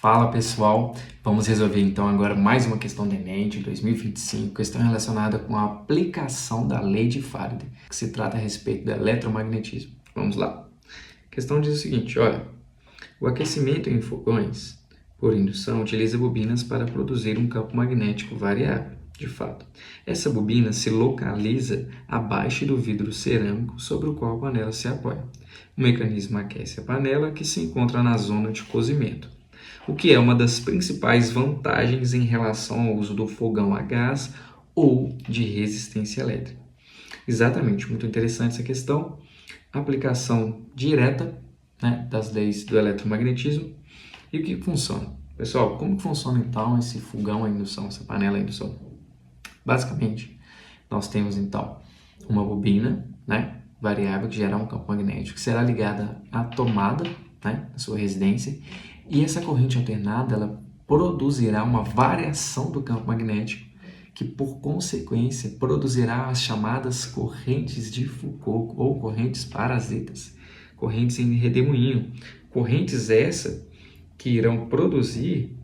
Fala pessoal, vamos resolver então agora mais uma questão do Enem de 2025, questão relacionada com a aplicação da lei de Faraday, que se trata a respeito do eletromagnetismo. Vamos lá. A questão diz o seguinte, olha, o aquecimento em fogões por indução utiliza bobinas para produzir um campo magnético variável, de fato. Essa bobina se localiza abaixo do vidro cerâmico sobre o qual a panela se apoia. O mecanismo aquece a panela que se encontra na zona de cozimento, o que é uma das principais vantagens em relação ao uso do fogão a gás ou de resistência elétrica. Exatamente, muito interessante essa questão. Aplicação direta, né, das leis do eletromagnetismo. E o que funciona? Pessoal, como que funciona então esse fogão a indução, essa panela a indução? Basicamente, nós temos então uma bobina, né, variável que gerará um campo magnético que será ligada à tomada, né, da sua residência, e essa corrente alternada ela produzirá uma variação do campo magnético que, por consequência, produzirá as chamadas correntes de Foucault ou correntes parasitas, correntes em redemoinho, correntes essa que irão produzir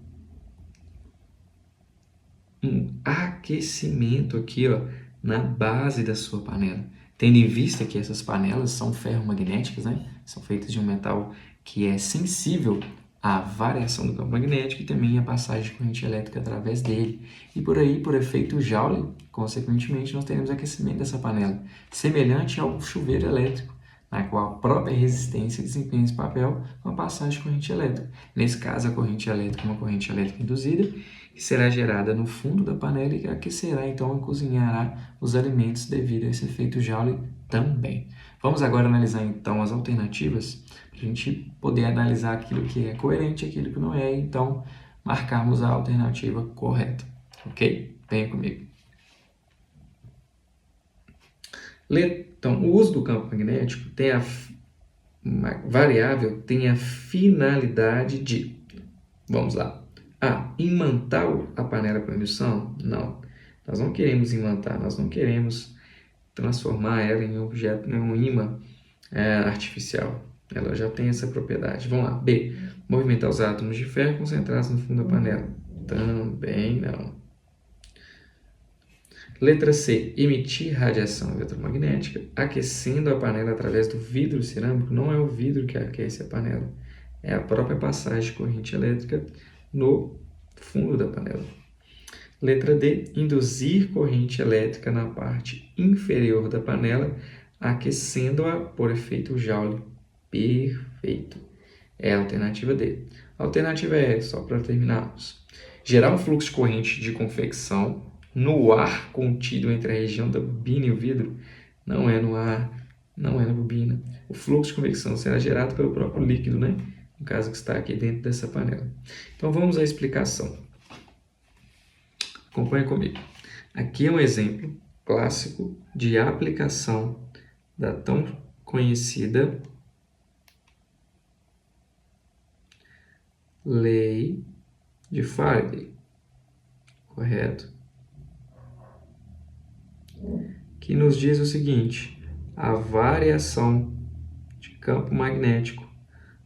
um aquecimento aqui, ó, na base da sua panela. Tendo em vista que essas panelas são ferromagnéticas, né? São feitas de um metal que é sensível à variação do campo magnético e também à passagem de corrente elétrica através dele. E por aí, por efeito Joule, consequentemente, nós teremos aquecimento dessa panela, semelhante ao chuveiro elétrico, na qual a própria resistência desempenha esse papel com a passagem de corrente elétrica. Nesse caso, a corrente elétrica é uma corrente elétrica induzida, que será gerada no fundo da panela e que aquecerá então e cozinhará os alimentos devido a esse efeito Joule também. Vamos agora analisar então as alternativas para a gente poder analisar aquilo que é coerente e aquilo que não é, e então marcarmos a alternativa correta, ok? Venha comigo. Então, o uso do campo magnético tem uma variável tem a finalidade de, vamos lá, imantar a panela para indução? Não. Nós não queremos imantar, nós não queremos transformar ela em um objeto, em um ímã artificial. Ela já tem essa propriedade. Vamos lá. B. Movimentar os átomos de ferro concentrados no fundo da panela? Também não. Letra C. Emitir radiação eletromagnética aquecendo a panela através do vidro cerâmico? Não é o vidro que aquece a panela, é a própria passagem de corrente elétrica no fundo da panela. Letra D. Induzir corrente elétrica na parte inferior da panela, aquecendo-a por efeito Joule. Perfeito. É a alternativa D. A alternativa E, só para terminarmos. Gerar um fluxo de corrente de convecção no ar contido entre a região da bobina e o vidro? Não é no ar, não é na bobina. O fluxo de convecção será gerado pelo próprio líquido, né? No caso que está aqui dentro dessa panela. Então vamos à explicação. Acompanhe comigo. Aqui é um exemplo clássico de aplicação da tão conhecida lei de Faraday, correto? Que nos diz o seguinte: a variação de campo magnético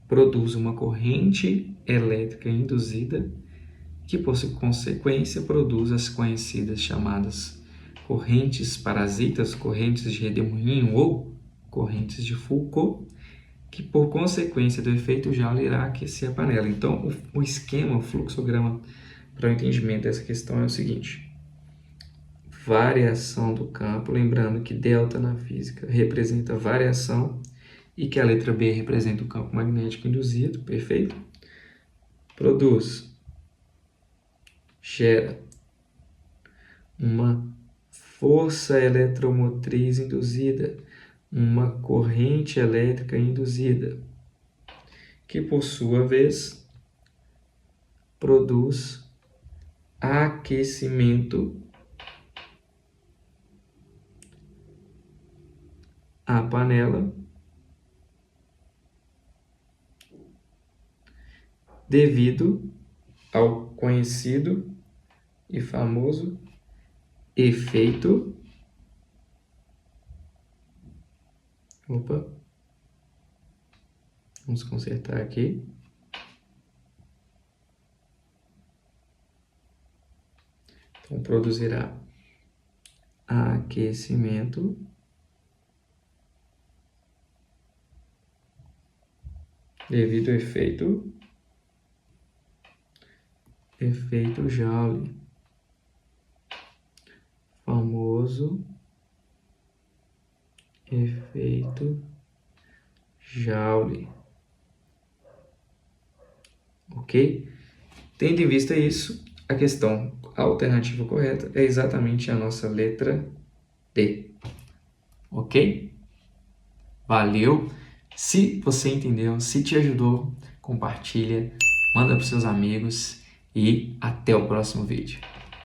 produz uma corrente elétrica induzida que, por consequência, produz as conhecidas chamadas correntes parasitas, correntes de redemoinho ou correntes de Foucault, que, por consequência do efeito Joule, irá aquecer a panela. Então, o esquema, o fluxograma para o entendimento dessa questão é o seguinte: variação do campo, lembrando que delta na física representa variação e que a letra B representa o campo magnético induzido, perfeito? Gera uma força eletromotriz induzida, uma corrente elétrica induzida, que por sua vez produz aquecimento à panela devido ao conhecido e famoso efeito vamos consertar aqui. Então, produzirá aquecimento devido ao efeito Joule, famoso efeito Joule, ok? Tendo em vista isso, a alternativa correta é exatamente a nossa letra D, ok? Valeu! Se você entendeu, se te ajudou, compartilha, manda para os seus amigos e até o próximo vídeo.